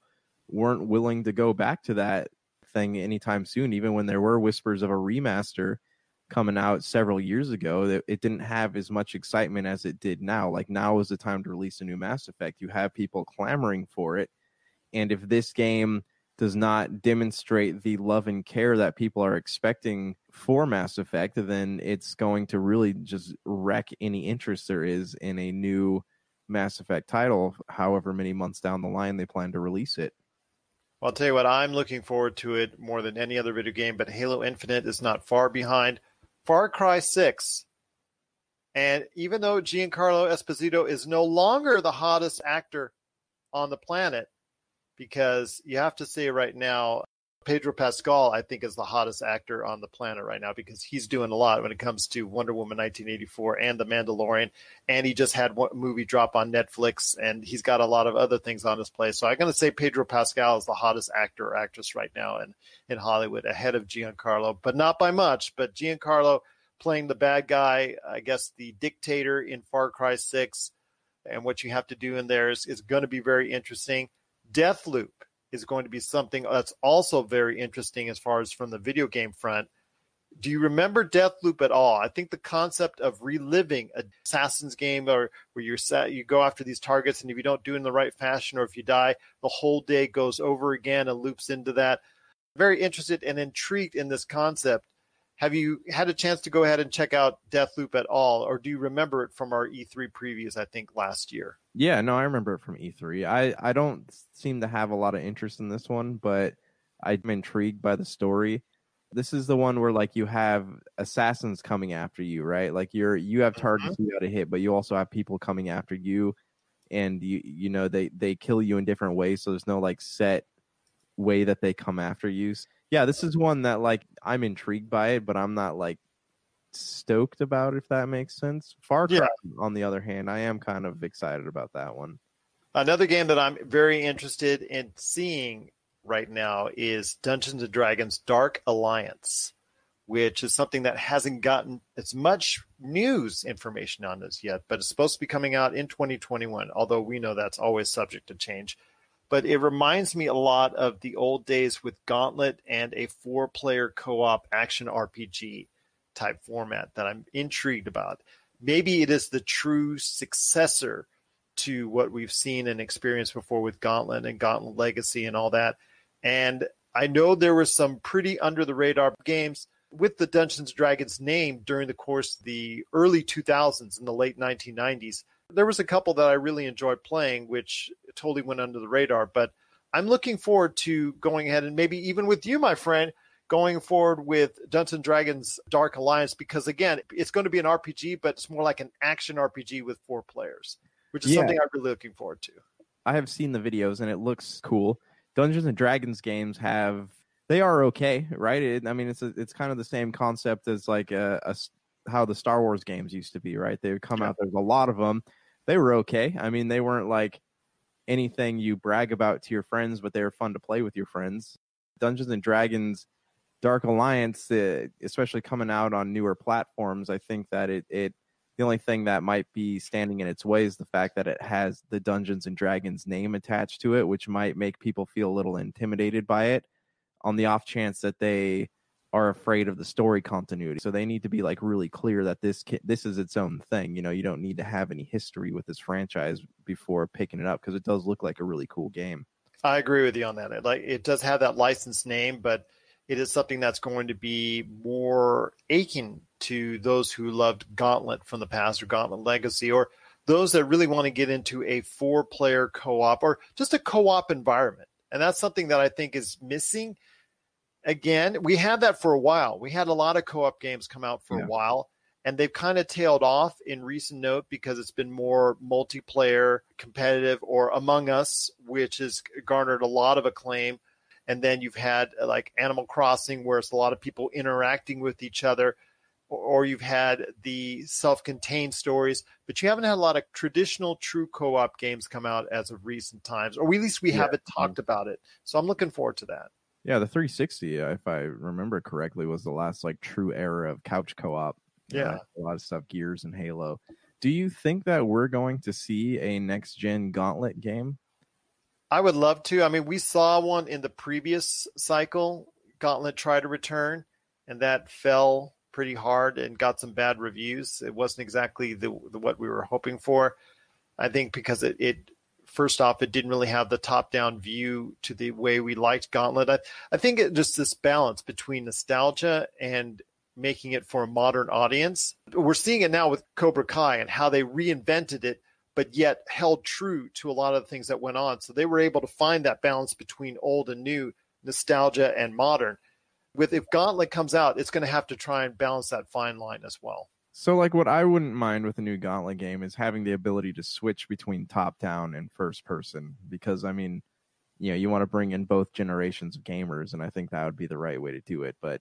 weren't willing to go back to that thing anytime soon, even when there were whispers of a remaster coming out several years ago. It didn't have as much excitement as it did now. Like now is the time to release a new Mass Effect. You have people clamoring for it. And if this game does not demonstrate the love and care that people are expecting for Mass Effect, then it's going to really just wreck any interest there is in a new Mass Effect title, however many months down the line they plan to release it. Well, I'll tell you what, I'm looking forward to it more than any other video game, but Halo Infinite is not far behind. Far Cry 6. And even though Giancarlo Esposito is no longer the hottest actor on the planet, because you have to say right now, Pedro Pascal, I think, is the hottest actor on the planet right now because he's doing a lot when it comes to Wonder Woman 1984 and The Mandalorian. And he just had one movie drop on Netflix, and he's got a lot of other things on his plate. So I'm going to say Pedro Pascal is the hottest actor or actress right now in Hollywood, ahead of Giancarlo, but not by much. But Giancarlo playing the bad guy, I guess the dictator in Far Cry 6, and what you have to do in there is going to be very interesting. Deathloop is going to be something that's also very interesting as far as from the video game front. Do you remember Deathloop at all? I think the concept of reliving an Assassin's game or where you go after these targets, and if you don't do it in the right fashion or if you die, the whole day goes over again and loops into that. Very interested and intrigued in this concept. Have you had a chance to go ahead and check out Deathloop at all, or do you remember it from our E3 previews, I think, last year? Yeah, no, I remember it from E3. I don't seem to have a lot of interest in this one, but I'm intrigued by the story. This is the one where like you have assassins coming after you, right? Like you have targets you got to hit, but you also have people coming after you, and you know they kill you in different ways, so there's no like set way that they come after you. Yeah, this is one that like I'm intrigued by it, but I'm not like stoked about, if that makes sense. Far Cry, on the other hand, I am kind of excited about that one. Another game that I'm very interested in seeing right now is Dungeons & Dragons Dark Alliance, which is something that hasn't gotten as much news information on this yet, but it's supposed to be coming out in 2021, although we know that's always subject to change. But it reminds me a lot of the old days with Gauntlet and a 4-player co-op action RPG type format that I'm intrigued about. Maybe it is the true successor to what we've seen and experienced before with Gauntlet and Gauntlet Legacy and all that. And I know there were some pretty under the radar games with the Dungeons & Dragons name during the course of the early 2000s and the late 1990s. There was a couple that I really enjoyed playing, which totally went under the radar. But I'm looking forward to going ahead and maybe even with you, my friend, going forward with Dungeons & Dragons Dark Alliance, because, again, it's going to be an RPG, but it's more like an action RPG with 4 players, which is something I'm really looking forward to. I have seen the videos, and it looks cool. Dungeons & Dragons games they are okay, right? It's kind of the same concept as like how the Star Wars games used to be, right? They would come out, there's a lot of them. They were okay. I mean, they weren't like anything you brag about to your friends, but they were fun to play with your friends. Dungeons & Dragons Dark Alliance, especially coming out on newer platforms, I think that the only thing that might be standing in its way is the fact that it has the Dungeons & Dragons name attached to it, which might make people feel a little intimidated by it on the off chance that they are afraid of the story continuity. So they need to be like really clear that this is its own thing. You know, you don't need to have any history with this franchise before picking it up, because it does look like a really cool game. I agree with you on that. It does have that licensed name, but it is something that's going to be more aching to those who loved Gauntlet from the past, or Gauntlet Legacy, or those that really want to get into a 4-player co-op or just a co-op environment. And that's something that I think is missing. Again, we had that for a while. We had a lot of co-op games come out for a while, and they've kind of tailed off in recent note because it's been more multiplayer, competitive, or Among Us, which has garnered a lot of acclaim. And then you've had like Animal Crossing, where it's a lot of people interacting with each other, or you've had the self-contained stories, but you haven't had a lot of traditional true co-op games come out as of recent times, or at least we haven't talked about it. So I'm looking forward to that. Yeah, the 360, if I remember correctly, was the last like true era of couch co-op. Yeah. A lot of stuff, Gears and Halo. Do you think that we're going to see a next-gen Gauntlet game? I would love to. I mean, we saw one in the previous cycle. Gauntlet tried to return, and that fell pretty hard and got some bad reviews. It wasn't exactly the what we were hoping for. I think because it first off, it didn't really have the top-down view to the way we liked Gauntlet. I think it just this balance between nostalgia and making it for a modern audience. We're seeing it now with Cobra Kai and how they reinvented it, but yet held true to a lot of the things that went on. So they were able to find that balance between old and new, nostalgia and modern. If Gauntlet comes out, it's going to have to try and balance that fine line as well. So like what I wouldn't mind with a new Gauntlet game is having the ability to switch between top-down and first-person, because, I mean, you know, you want to bring in both generations of gamers, and I think that would be the right way to do it. But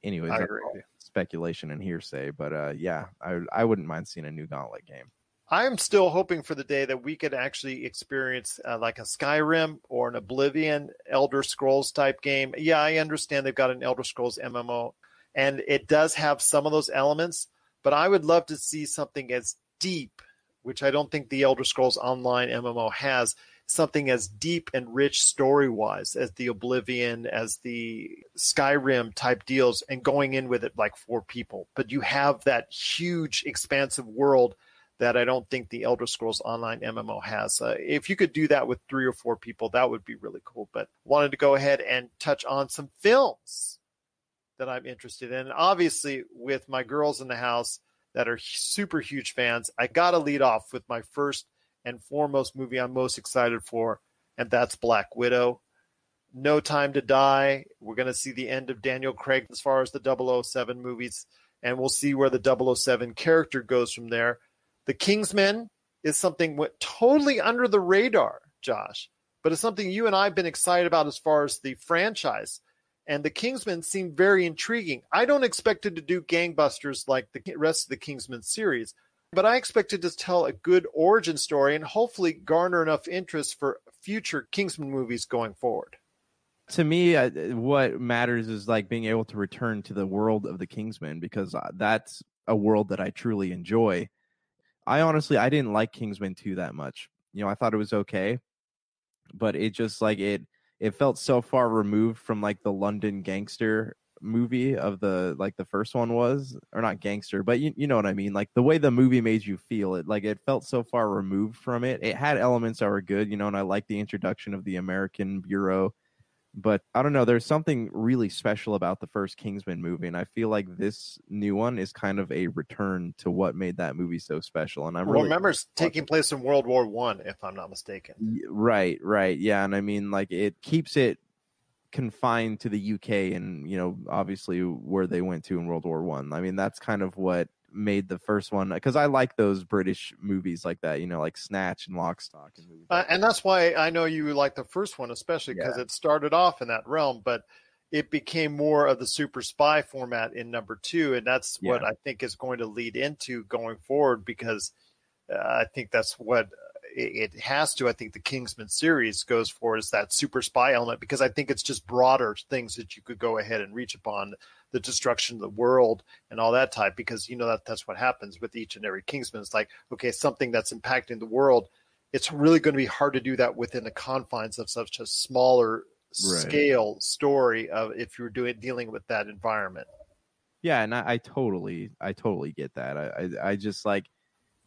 anyways, I agree. Speculation and hearsay. But I wouldn't mind seeing a new Gauntlet game. I'm still hoping for the day that we could actually experience like a Skyrim or an Oblivion, Elder Scrolls type game. Yeah, I understand they've got an Elder Scrolls MMO, and it does have some of those elements, but I would love to see something as deep, which I don't think the Elder Scrolls Online MMO has, something as deep and rich story-wise as the Oblivion, as the Skyrim type deals, and going in with it like 4 people. But you have that huge, expansive world that I don't think the Elder Scrolls Online MMO has. If you could do that with 3 or 4 people, that would be really cool. But wanted to go ahead and touch on some films that I'm interested in. Obviously, with my girls in the house that are super huge fans, I got to lead off with my first and foremost movie I'm most excited for, and that's Black Widow. No Time to Die. We're going to see the end of Daniel Craig as far as the 007 movies, and we'll see where the 007 character goes from there. The Kingsman is something went totally under the radar, Josh, but it's something you and I have been excited about as far as the franchise. And the Kingsman seemed very intriguing. I don't expect it to do gangbusters like the rest of the Kingsman series, but I expect it to tell a good origin story and hopefully garner enough interest for future Kingsman movies going forward. To me, what matters is like being able to return to the world of the Kingsman, because that's a world that I truly enjoy. I didn't like Kingsman 2 that much. I thought it was okay, but it just like it felt so far removed from like the London gangster movie of the first one was, or not gangster, but you know what I mean? Like the way the movie made you feel, it felt so far removed from it. It had elements that were good, and I liked the introduction of the American Bureau. But I don't know, there's something really special about the first Kingsman movie, and I feel like this new one is kind of a return to what made that movie so special. And remember it's taking place in World War I, if I'm not mistaken. Right, yeah, and I mean, like it keeps it confined to the UK, and obviously where they went to in World War I. I mean, that's kind of what made the first one, because I like those British movies like that, like Snatch and Lock, Stock and movies. And that's why I know you like the first one, especially because it started off in that realm, but it became more of the super spy format in number 2, and that's what I think is going to lead into going forward, because I think that's what it has to. I think the Kingsman series goes for is that super spy element, because I think it's just broader things that you could go ahead and reach upon, the destruction of the world and all that type, because that's what happens with each and every Kingsman. It's like, okay, something that's impacting the world. It's really going to be hard to do that within the confines of such a smaller scale story of if you're dealing with that environment. Yeah, and I totally get that. I just like,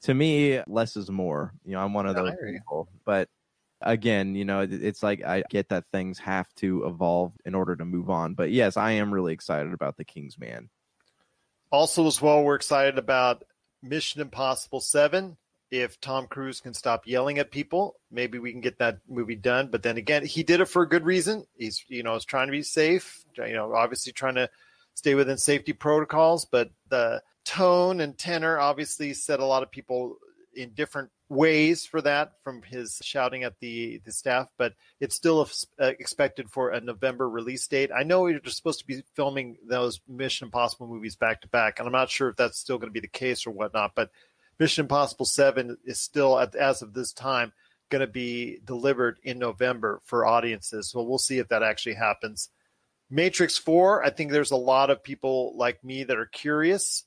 to me, less is more. I'm one of those people. But again, it's like I get that things have to evolve in order to move on. But yes, I am really excited about the Kingsman. Also, as well, we're excited about Mission Impossible 7. If Tom Cruise can stop yelling at people, maybe we can get that movie done. But then again, he did it for a good reason. He's, is trying to be safe, obviously trying to stay within safety protocols. But the tone and tenor obviously set a lot of people in different ways for that, from his shouting at the staff, but it's still expected for a November release date. I know you're supposed to be filming those Mission Impossible movies back to back, and I'm not sure if that's still going to be the case or whatnot, but Mission Impossible 7 is still, as of this time, going to be delivered in November for audiences. So we'll see if that actually happens. Matrix 4, I think there's a lot of people like me that are curious.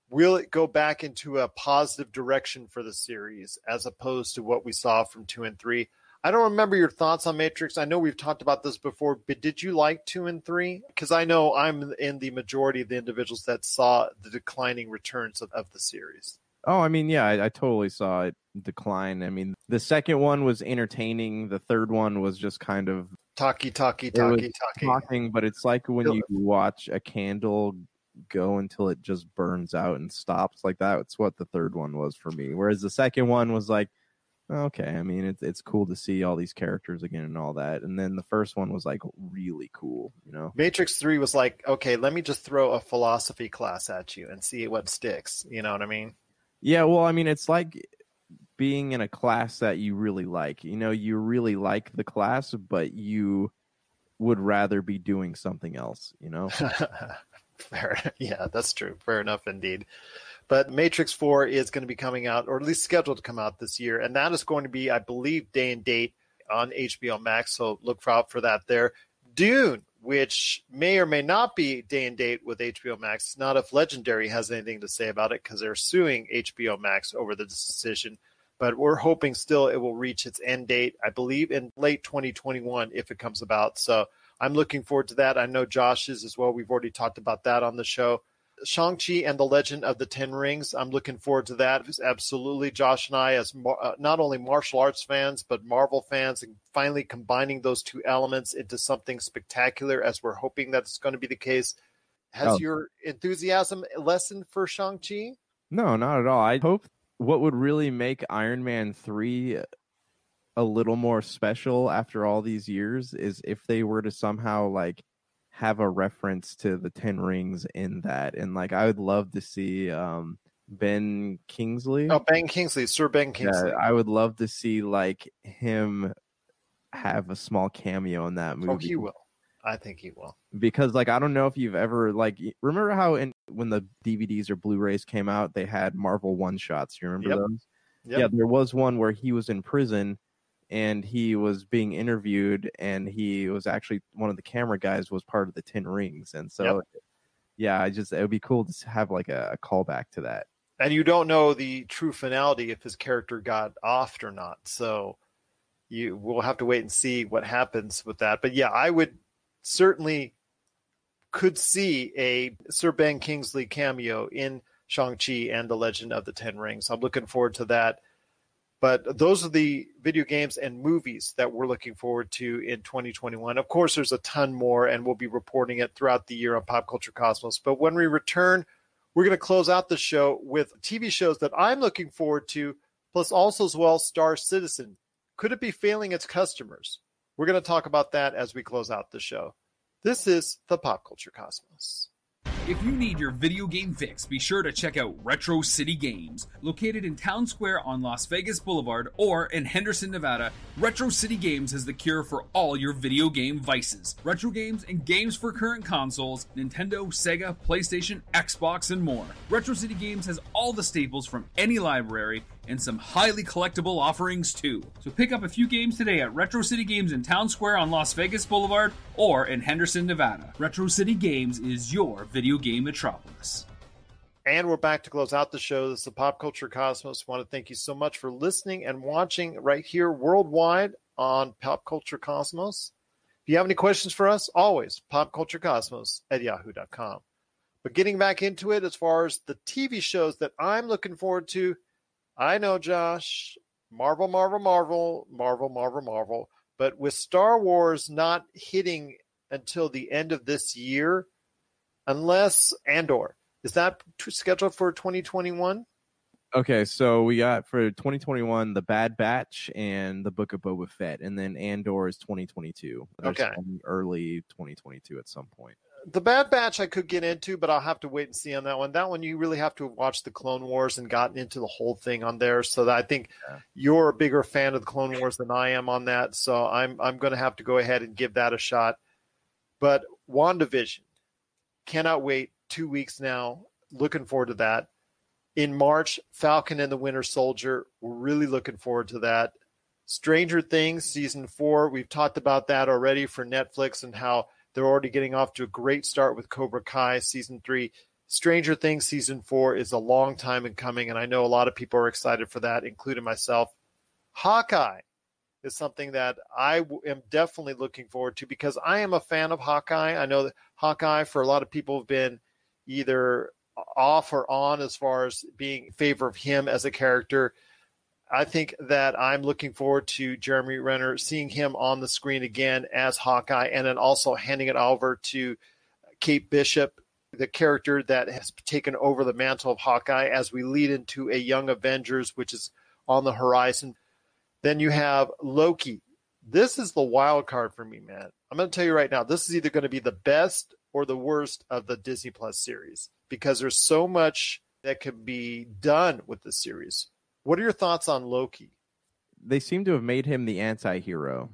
Will it go back into a positive direction for the series as opposed to what we saw from 2 and 3? I don't remember your thoughts on Matrix. I know we've talked about this before, but did you like 2 and 3? Because I know I'm in the majority of the individuals that saw the declining returns of the series. Oh, I mean, yeah, I totally saw it decline. I mean, the second one was entertaining. The third one was just kind of talking. But it's like when you watch a candle go until it just burns out and stops like that. It's what the third one was for me. Whereas the second one was like, okay, I mean, it's cool to see all these characters again and all that. And then the first one was like really cool, Matrix 3 was like, okay, let me just throw a philosophy class at you and see what sticks. You know what I mean? Yeah, well, I mean, it's like being in a class that you really like. You really like the class, but you would rather be doing something else, Fair. Yeah, that's true. Fair enough indeed. But Matrix 4 is going to be coming out, or at least scheduled to come out this year. And that is going to be, I believe, day and date on HBO Max. So look out for that there. Dune, which may or may not be day and date with HBO Max. Not if Legendary has anything to say about it, because they're suing HBO Max over the decision. But we're hoping still it will reach its end date, I believe, in late 2021 if it comes about. So I'm looking forward to that. I know Josh is as well. We've already talked about that on the show. Shang-Chi and the Legend of the Ten Rings. I'm looking forward to that. Absolutely. Josh and I, as not only martial arts fans, but Marvel fans, and finally combining those two elements into something spectacular, as we're hoping that's going to be the case. Has your enthusiasm lessened for Shang-Chi? No, not at all. I hope what would really make Iron Man 3 a little more special after all these years is if they were to somehow like have a reference to the 10 rings in that. And like I would love to see Ben Kingsley. Oh, Ben Kingsley, Sir Ben Kingsley. Yeah, I would love to see like him have a small cameo in that movie. Oh, he will. I think he will. Because like I don't know if you've ever like remember how when the DVDs or Blu-rays came out, they had Marvel one-shots. You remember those? Yep. Yeah, there was one where he was in prison and he was being interviewed, and he was actually one of the camera guys was part of the 10 Rings. And so, yeah, it would be cool to have like a callback to that. And you don't know the true finality if his character got offed or not. So we'll have to wait and see what happens with that. But yeah, I would certainly could see a Sir Ben Kingsley cameo in Shang-Chi and the Legend of the Ten Rings. I'm looking forward to that. But those are the video games and movies that we're looking forward to in 2021. Of course, there's a ton more, and we'll be reporting it throughout the year on Pop Culture Cosmos. But when we return, we're going to close out the show with TV shows that I'm looking forward to, plus also as well Star Citizen. Could it be failing its customers? We're going to talk about that as we close out the show. This is the Pop Culture Cosmos. If you need your video game fix, be sure to check out Retro City Games. Located in Town Square on Las Vegas Boulevard or in Henderson, Nevada, Retro City Games has the cure for all your video game vices. Retro games and games for current consoles, Nintendo, Sega, PlayStation, Xbox, and more. Retro City Games has all the staples from any library and some highly collectible offerings too. So pick up a few games today at Retro City Games in Town Square on Las Vegas Boulevard or in Henderson, Nevada. Retro City Games is your video game metropolis. And we're back to close out the show. This is the Pop Culture Cosmos. I want to thank you so much for listening and watching right here worldwide on Pop Culture Cosmos. If you have any questions for us, always popculturecosmos@yahoo.com. But getting back into it, as far as the TV shows that I'm looking forward to, I know, Josh, Marvel. But with Star Wars not hitting until the end of this year, unless Andor, is that scheduled for 2021? Okay, so we got for 2021 the Bad Batch and the Book of Boba Fett, and then Andor is 2022. Okay, early 2022 at some point. The Bad Batch I could get into, but I'll have to wait and see on that one. That one you really have to have watched the Clone Wars and gotten into the whole thing on there. So that I think you're a bigger fan of the Clone Wars than I am on that. So I'm going to have to go ahead and give that a shot. But WandaVision, cannot wait. 2 weeks now. Looking forward to that. In March, Falcon and the Winter Soldier. We're really looking forward to that. Stranger Things season 4. We've talked about that already for Netflix and how they're already getting off to a great start with Cobra Kai season 3. Stranger Things season 4 is a long time in coming, and I know a lot of people are excited for that, including myself. Hawkeye is something that I am definitely looking forward to because I am a fan of Hawkeye. I know that Hawkeye, for a lot of people, have been either off or on as far as being in favor of him as a character. I think that I'm looking forward to Jeremy Renner, seeing him on the screen again as Hawkeye, and then also handing it over to Kate Bishop, the character that has taken over the mantle of Hawkeye as we lead into a Young Avengers, which is on the horizon. Then you have Loki. This is the wild card for me, man. I'm going to tell you right now, this is either going to be the best or the worst of the Disney Plus series because there's so much that can be done with the series. What are your thoughts on Loki? They seem to have made him the anti-hero.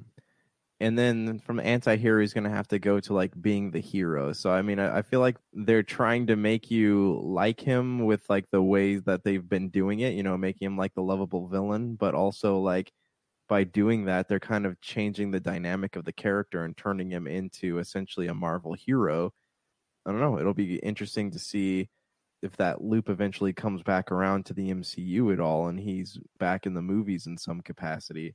And then from the anti-hero, he's going to have to go to like being the hero. So, I mean, I feel like they're trying to make you like him with like the ways that they've been doing it, you know, making him like the lovable villain. But also like by doing that, they're kind of changing the dynamic of the character and turning him into essentially a Marvel hero. I don't know. It'll be interesting to see if that loop eventually comes back around to the MCU at all and he's back in the movies in some capacity.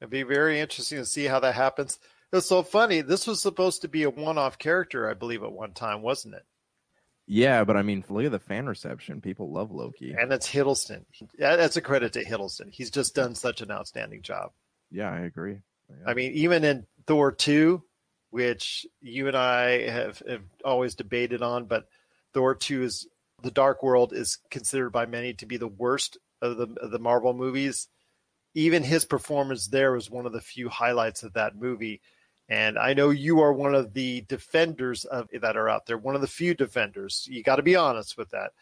It'd be very interesting to see how that happens. It's so funny. This was supposed to be a one-off character, I believe, at one time, wasn't it? Yeah, but I mean, look at the fan reception. People love Loki. And it's Hiddleston. That's a credit to Hiddleston. He's just done such an outstanding job. Yeah, I agree. Yeah. I mean, even in Thor 2, which you and I have always debated on, but Thor 2 is The Dark World is considered by many to be the worst of the Marvel movies. Even his performance there was one of the few highlights of that movie. And I know you are one of the defenders of that are out there, one of the few defenders. You got to be honest with that.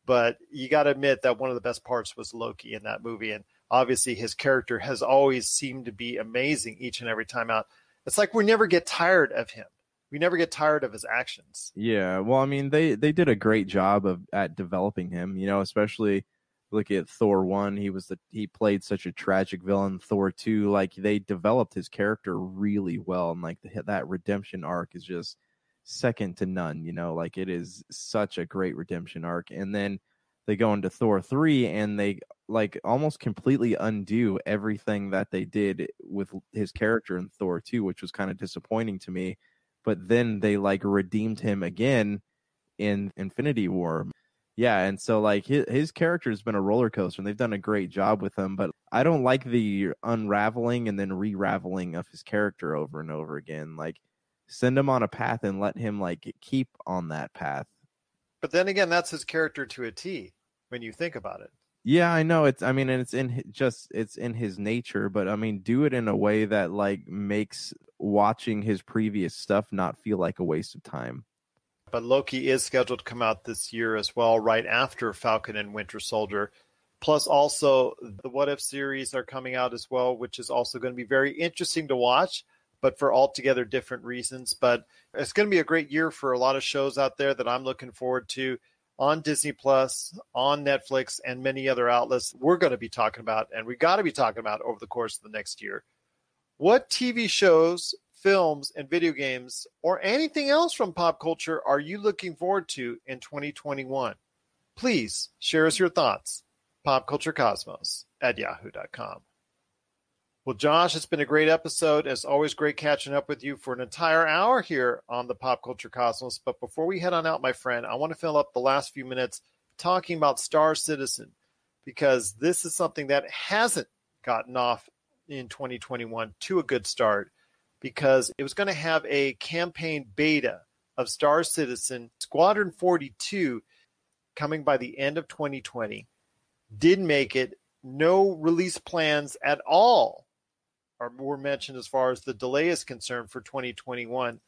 But you got to admit that one of the best parts was Loki in that movie. And obviously his character has always seemed to be amazing each and every time out. It's like we never get tired of him. We never get tired of his actions. Yeah, well, I mean, they did a great job at developing him, especially look at Thor 1. He played such a tragic villain. Thor 2, like, they developed his character really well, and like that redemption arc is just second to none, like it is such a great redemption arc. And then they go into Thor 3 and they like almost completely undo everything that they did with his character in Thor 2, which was kind of disappointing to me. But then they like redeemed him again in Infinity War. Yeah, and so like his character has been a roller coaster, and they've done a great job with him. But I don't like the unraveling and then re-raveling of his character over and over again. Like, send him on a path and let him like keep on that path. But then again, that's his character to a T when you think about it. Yeah, I know. It's in his nature, but I mean, do it in a way that like makes watching his previous stuff not feel like a waste of time. But Loki is scheduled to come out this year as well, right after Falcon and Winter Soldier. Plus also the What If series are coming out as well, which is also going to be very interesting to watch, but for altogether different reasons. But it's going to be a great year for a lot of shows out there that I'm looking forward to on Disney Plus, on Netflix, and many other outlets we're going to be talking about, and we got to be talking about over the course of the next year. What TV shows, films, and video games, or anything else from pop culture are you looking forward to in 2021? Please share us your thoughts. popculturecosmos@yahoo.com. Well, Josh, it's been a great episode. As always, great catching up with you for an entire hour here on the Pop Culture Cosmos. But before we head on out, my friend, I want to fill up the last few minutes talking about Star Citizen, because this is something that hasn't gotten off in 2021 to a good start, because it was going to have a campaign beta of Star Citizen Squadron 42 coming by the end of 2020. Didn't make it. No release plans at all were mentioned as far as the delay is concerned for 2021.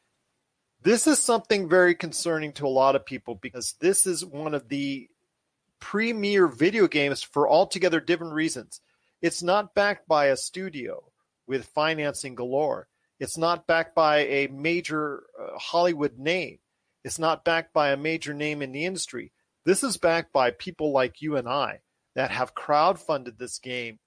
This is something very concerning to a lot of people, because this is one of the premier video games for altogether different reasons. It's not backed by a studio with financing galore. It's not backed by a major Hollywood name. It's not backed by a major name in the industry. This is backed by people like you and I that have crowdfunded this game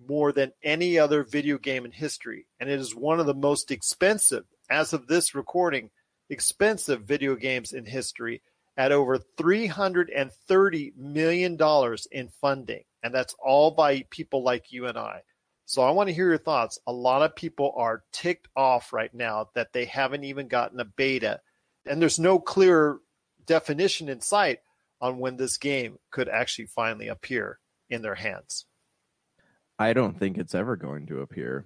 more than any other video game in history. And it is one of the most expensive, as of this recording, expensive video games in history, at over $330 million in funding. And that's all by people like you and I. So I want to hear your thoughts. A lot of people are ticked off right now that they haven't even gotten a beta. And there's no clear definition in sight on when this game could actually finally appear in their hands. I don't think it's ever going to appear.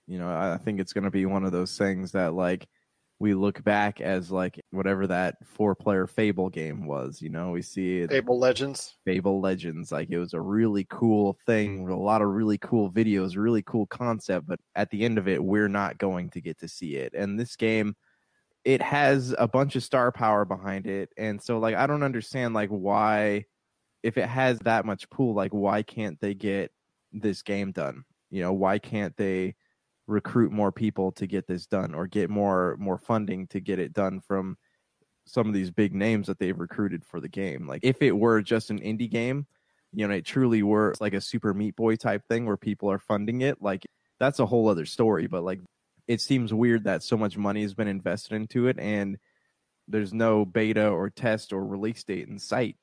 I think it's going to be one of those things that like we look back as like whatever that 4-player Fable game was. We see it, Fable Legends, like it was a really cool thing with a lot of really cool videos, really cool concept, but at the end of it, we're not going to get to see it. And this game, it has a bunch of star power behind it. And so like, I don't understand like why, if it has that much pool, like why can't they get this game done? Why can't they recruit more people to get this done, or get more funding to get it done from some of these big names that they've recruited for the game? Like if it were just an indie game, it truly were like a Super Meat Boy type thing where people are funding it, like that's a whole other story. But like it seems weird that so much money has been invested into it and there's no beta or test or release date in sight.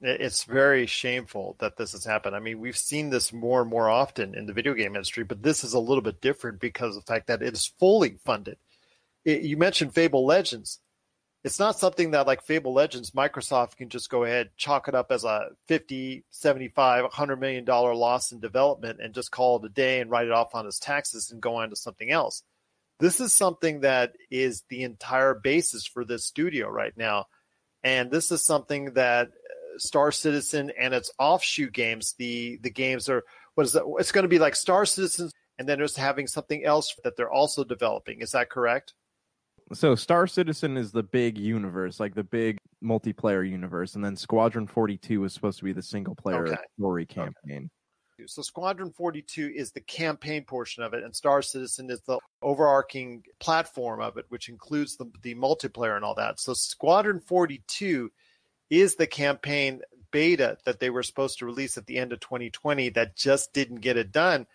It's very shameful that this has happened. I mean, we've seen this more and more often in the video game industry, but this is a little bit different because of the fact that it is fully funded. You mentioned Fable Legends. It's not something that like Fable Legends, Microsoft can just go ahead, chalk it up as a $50, $75, $100 million loss in development and just call it a day and write it off on its taxes and go on to something else. This is something that is the entire basis for this studio right now. And this is something that Star Citizen and its offshoot games, the games are, what is that? It's going to be like Star Citizen, and then there's having something else that they're also developing. Is that correct? So Star Citizen is the big universe, like the big multiplayer universe, and then Squadron 42 is supposed to be the single player story campaign. So Squadron 42 is the campaign portion of it, and Star Citizen is the overarching platform of it, which includes the multiplayer and all that. So Squadron 42 is the campaign beta that they were supposed to release at the end of 2020 that just didn't get it done.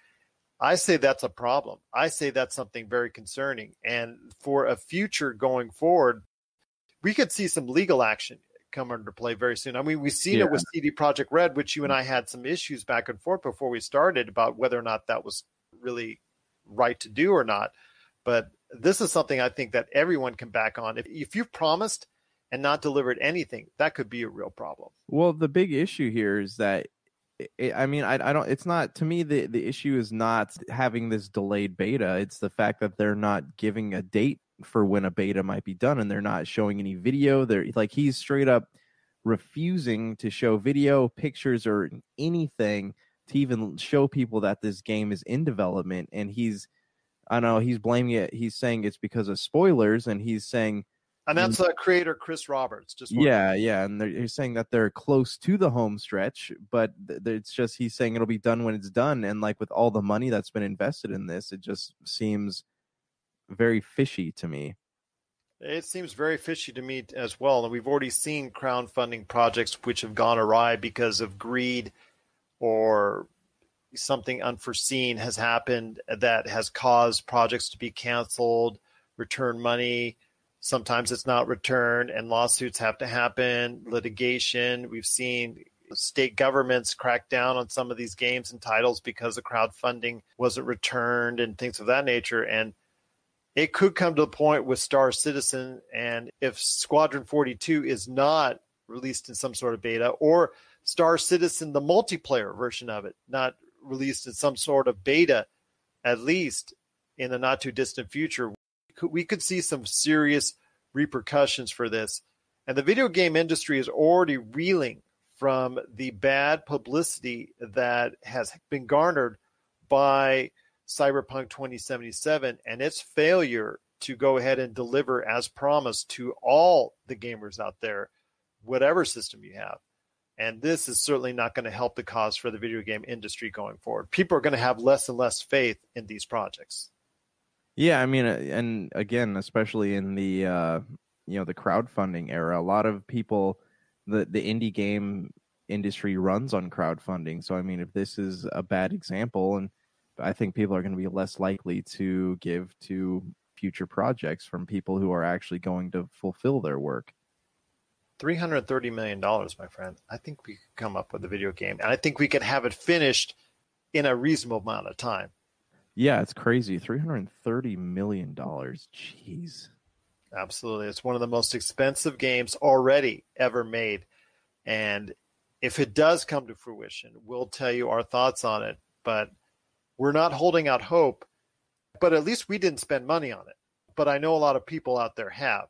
I say that's a problem. I say that's something very concerning. And for a future going forward, we could see some legal action come into play very soon. I mean, we've seen it with CD Projekt Red, which you and I had some issues back and forth before we started about whether or not that was really right to do or not. But this is something I think that everyone can back on. If you've promised and not delivered anything, that could be a real problem. Well, the big issue here is that, I mean, I don't, it's not, to me, the issue is not having this delayed beta. It's the fact that they're not giving a date for when a beta might be done, and they're not showing any video. They're like, he's straight up refusing to show video, pictures, or anything to even show people that this game is in development. And he's blaming it. He's saying it's because of spoilers, and he's saying, and that's creator Chris Roberts. And they're saying that they're close to the home stretch, but it's just, he's saying it'll be done when it's done. And like with all the money that's been invested in this, it just seems very fishy to me. It seems very fishy to me as well. And we've already seen crowdfunding projects which have gone awry because of greed or something unforeseen has happened that has caused projects to be canceled, return money. Sometimes it's not returned, and lawsuits have to happen, litigation. We've seen state governments crack down on some of these games and titles because the crowdfunding wasn't returned and things of that nature. And it could come to the point with Star Citizen, and if Squadron 42 is not released in some sort of beta, or Star Citizen, the multiplayer version of it, not released in some sort of beta, at least in the not too distant future, we could see some serious repercussions for this. And the video game industry is already reeling from the bad publicity that has been garnered by Cyberpunk 2077 and its failure to go ahead and deliver as promised to all the gamers out there, whatever system you have. And this is certainly not going to help the cause for the video game industry going forward. People are going to have less and less faith in these projects. Yeah, I mean, and again, especially in the the crowdfunding era, a lot of people, the indie game industry runs on crowdfunding. So I mean, if this is a bad example, and I think people are going to be less likely to give to future projects from people who are actually going to fulfill their work. $330 million, my friend. I think we could come up with a video game, and I think we could have it finished in a reasonable amount of time. Yeah, it's crazy. $330 million. Jeez. Absolutely. It's one of the most expensive games already ever made. And if it does come to fruition, we'll tell you our thoughts on it. But we're not holding out hope. But at least we didn't spend money on it. But I know a lot of people out there have.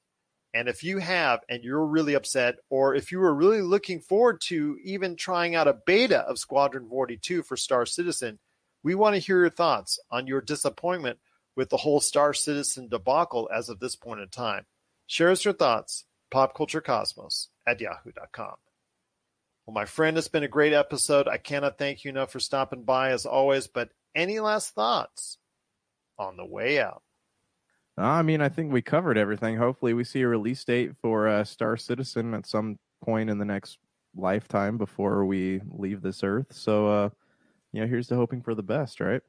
And if you have, and you're really upset, or if you were really looking forward to even trying out a beta of Squadron 42 for Star Citizen, we want to hear your thoughts on your disappointment with the whole Star Citizen debacle as of this point in time. Share us your thoughts, popculturecosmos@yahoo.com. Well, my friend, it's been a great episode. I cannot thank you enough for stopping by as always, but any last thoughts on the way out? I mean, I think we covered everything. Hopefully we see a release date for Star Citizen at some point in the next lifetime before we leave this earth. So, here's to hoping for the best, right?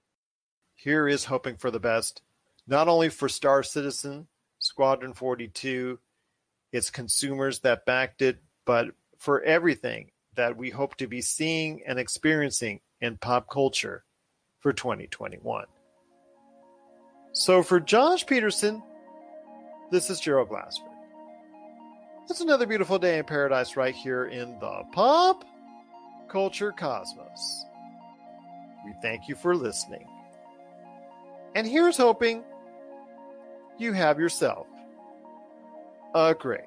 Here is hoping for the best, not only for Star Citizen, Squadron 42, its consumers that backed it, but for everything that we hope to be seeing and experiencing in pop culture for 2021. So for Josh Peterson, this is Gerald Glassford. It's another beautiful day in paradise right here in the Pop Culture Cosmos. We thank you for listening. And here's hoping you have yourself a great